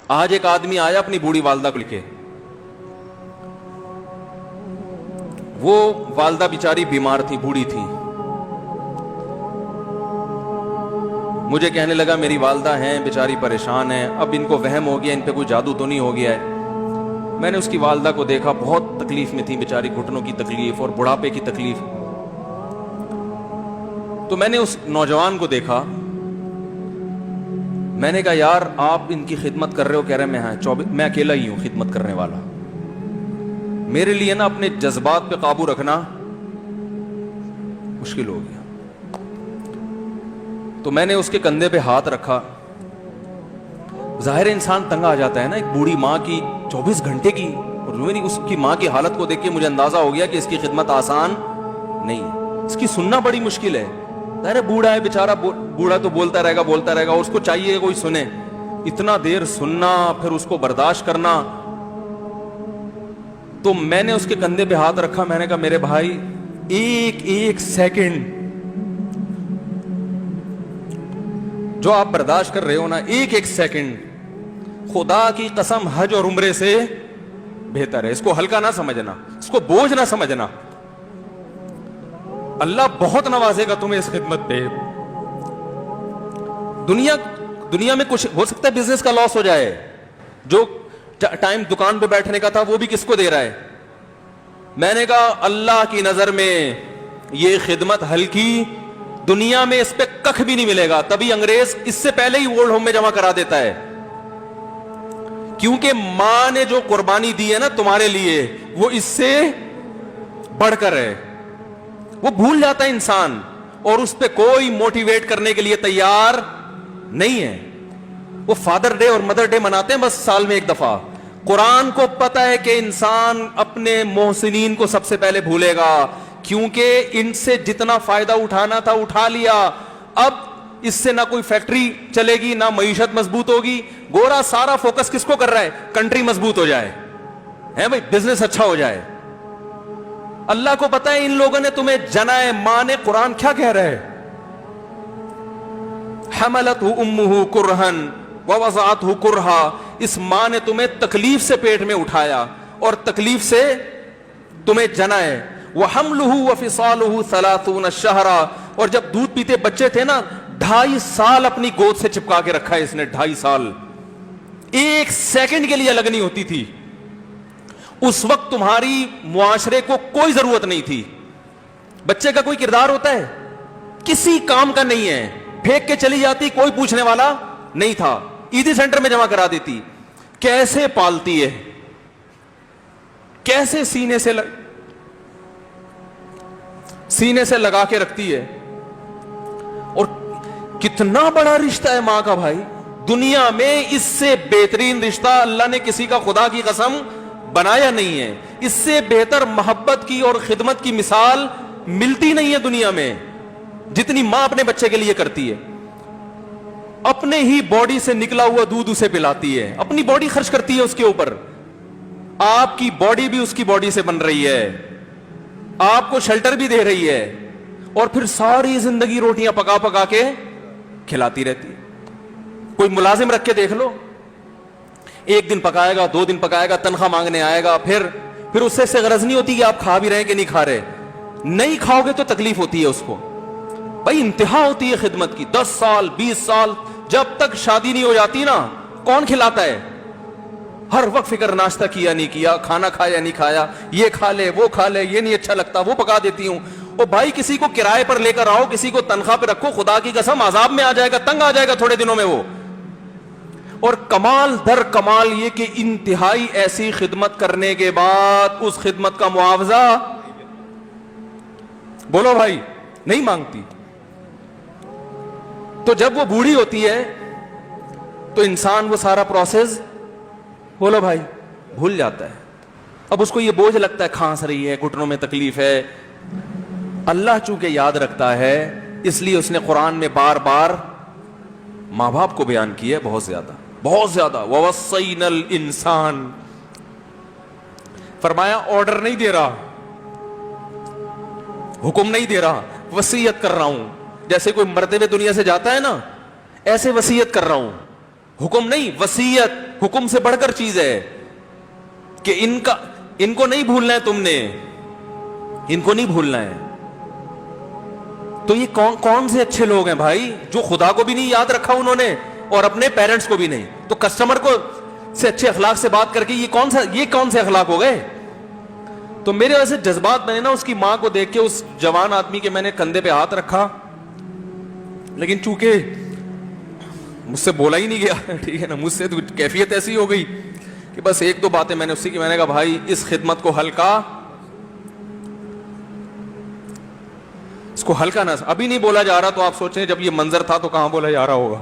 آج ایک آدمی آیا اپنی بوڑھی والدہ کو لے کے, وہ والدہ بیچاری بیمار تھی, بوڑھی تھی. مجھے کہنے لگا میری والدہ ہیں بیچاری پریشان ہیں, اب ان کو وہم ہو گیا, ان پہ کوئی جادو تو نہیں ہو گیا ہے. میں نے اس کی والدہ کو دیکھا, بہت تکلیف میں تھی بیچاری, گھٹنوں کی تکلیف اور بڑھاپے کی تکلیف. تو میں نے اس نوجوان کو دیکھا, میں نے کہا یار آپ ان کی خدمت کر رہے ہو؟ کہہ رہے میں اکیلا ہی ہوں خدمت کرنے والا. میرے لیے نا اپنے جذبات پہ قابو رکھنا مشکل ہو گیا. تو میں نے اس کے کندھے پہ ہاتھ رکھا. ظاہر انسان تنگ آ جاتا ہے نا, ایک بوڑھی ماں کی 24 گھنٹے کی, اور اس کی ماں کی حالت کو دیکھ کے مجھے اندازہ ہو گیا کہ اس کی خدمت آسان نہیں, اس کی سننا بڑی مشکل ہے. ظاہر بوڑھا ہے بیچارہ, بوڑھا تو بولتا رہے گا, اور اس کو چاہیے کہ کوئی سنے. اتنا دیر سننا, پھر اس کو برداشت کرنا. تو میں نے اس کے کندھے پہ ہاتھ رکھا, میں نے کہا میرے بھائی ایک سیکنڈ جو آپ برداشت کر رہے ہو نا, ایک سیکنڈ خدا کی قسم حج اور عمرے سے بہتر ہے. اس کو ہلکا نہ سمجھنا, اس کو بوجھ نہ سمجھنا. اللہ بہت نوازے گا تمہیں اس خدمت پہ. دنیا میں کچھ ہو سکتا ہے بزنس کا لاس ہو جائے, جو ٹائم دکان پہ بیٹھنے کا تھا وہ بھی کس کو دے رہا ہے. میں نے کہا اللہ کی نظر میں یہ خدمت ہلکی, دنیا میں اس پہ کخ بھی نہیں ملے گا. تبھی انگریز اس سے پہلے ہی اولڈ ہوم میں جمع کرا دیتا ہے, کیونکہ ماں نے جو قربانی دی ہے نا تمہارے لیے, وہ اس سے بڑھ کر ہے. وہ بھول جاتا ہے انسان, اور اس پہ کوئی موٹیویٹ کرنے کے لیے تیار نہیں ہے. وہ فادر ڈے اور مدر ڈے مناتے ہیں بس سال میں ایک دفعہ. قرآن کو پتا ہے کہ انسان اپنے محسنین کو سب سے پہلے بھولے گا, کیونکہ ان سے جتنا فائدہ اٹھانا تھا اٹھا لیا. اب اس سے نہ کوئی فیکٹری چلے گی, نہ معیشت مضبوط ہوگی. گورا سارا فوکس کس کو کر رہا ہے؟ کنٹری مضبوط ہو جائے, ہے بھائی, بزنس اچھا ہو جائے. اللہ کو پتا ہے ان لوگوں نے تمہیں جنا ہے. ماں نے, قرآن کیا کہہ رہا ہے؟ حملتہ امہ کرہن ووضعتہ کرہا. اس ماں نے تمہیں تکلیف سے پیٹ میں اٹھایا اور تکلیف سے تمہیں جنا ہے. وحملہ وفصالہ 30 شہرا. اور جب دودھ پیتے بچے تھے نا, 2.5 سال اپنی گود سے چپکا کے رکھا ہے اس نے. 2.5 سال, ایک سیکنڈ کے لیے الگ نہیں ہوتی تھی. اس وقت تمہاری معاشرے کو کوئی ضرورت نہیں تھی. بچے کا کوئی کردار ہوتا ہے؟ کسی کام کا نہیں ہے. پھینک کے چلی جاتی, کوئی پوچھنے والا نہیں تھا. عیدی سینٹر میں جمع کرا دیتی. کیسے پالتی ہے, کیسے سینے سے لگا کے رکھتی ہے. اور کتنا بڑا رشتہ ہے ماں کا بھائی. دنیا میں اس سے بہترین رشتہ اللہ نے کسی کا خدا کی قسم بنایا نہیں ہے. اس سے بہتر محبت کی اور خدمت کی مثال ملتی نہیں ہے دنیا میں, جتنی ماں اپنے بچے کے لیے کرتی ہے. اپنے ہی باڈی سے نکلا ہوا دودھ اسے پلاتی ہے, اپنی باڈی خرچ کرتی ہے اس کے اوپر. آپ کی باڈی بھی اس کی باڈی سے بن رہی ہے, آپ کو شیلٹر بھی دے رہی ہے, اور پھر ساری زندگی روٹیاں پکا پکا کے کھلاتی رہتی. کوئی ملازم رکھ کے دیکھ لو, 1 دن پکائے گا, 2 دن پکائے گا, تنخواہ مانگنے آئے گا, پھر اس سے غرض نہیں ہوتی کہ آپ کھا بھی رہے ہیں کہ نہیں کھا رہے. نہیں کھاؤ گے تو تکلیف ہوتی ہے اس کو. بھائی انتہا ہوتی ہے خدمت کی. 10 سال 20 سال, جب تک شادی نہیں ہو جاتی نا, کون کھلاتا ہے؟ ہر وقت فکر, ناشتہ کیا نہیں کیا, کھانا کھایا نہیں کھایا, یہ کھا لے وہ کھا لے, یہ نہیں اچھا لگتا وہ پکا دیتی ہوں. او بھائی کسی کو کرائے پر لے کر آؤ, کسی کو تنخواہ پہ رکھو, خدا کی قسم عذاب میں آ جائے گا, تنگ آ جائے گا تھوڑے دنوں میں وہ. اور کمال در کمال یہ کہ انتہائی ایسی خدمت کرنے کے بعد اس خدمت کا معاوضہ, بولو بھائی, نہیں مانگتی. تو جب وہ بوڑھی ہوتی ہے تو انسان وہ سارا پروسیس, بولو بھائی, بھول جاتا ہے. اب اس کو یہ بوجھ لگتا ہے, کھانس رہی ہے, گھٹنوں میں تکلیف ہے. اللہ چونکہ یاد رکھتا ہے اس لیے اس نے قرآن میں بار بار ماں باپ کو بیان کیا ہے, بہت زیادہ بہت زیادہ. وَوَصَّيْنَا الْإِنسَانَ, فرمایا آرڈر نہیں دے رہا, حکم نہیں دے رہا, وصیت کر رہا ہوں. جیسے کوئی مرتے ہوئے دنیا سے جاتا ہے نا, ایسے وصیت کر رہا ہوں. حکم نہیں, وصیت حکم سے بڑھ کر چیز ہے کہ ان کو نہیں بھولنا ہے, تم نے ان کو نہیں بھولنا ہے. تو یہ کون سے اچھے لوگ ہیں بھائی, جو خدا کو بھی نہیں یاد رکھا انہوں نے اور اپنے پیرنٹس کو بھی نہیں. تو کسٹمر کو سے اچھے اخلاق سے بات کر کے یہ کون سے اخلاق ہو گئے. تو میرے ویسے جذبات, میں نے نا اس کی ماں کو دیکھ کے, اس جوان آدمی کے میں نے کندھے پہ ہاتھ رکھا, لیکن چونکہ مجھ سے بولا ہی نہیں گیا, ٹھیک ہے نا, مجھ سے تو کیفیت ایسی ہو گئی کہ بس ایک دو باتیں میں نے اسی کی, میں نے کہا بھائی اس خدمت کو ہلکا, اس کو ہلکا نہ, ابھی نہیں بولا جا رہا تو آپ سوچیں جب یہ منظر تھا تو کہاں بولا جا رہا ہوگا.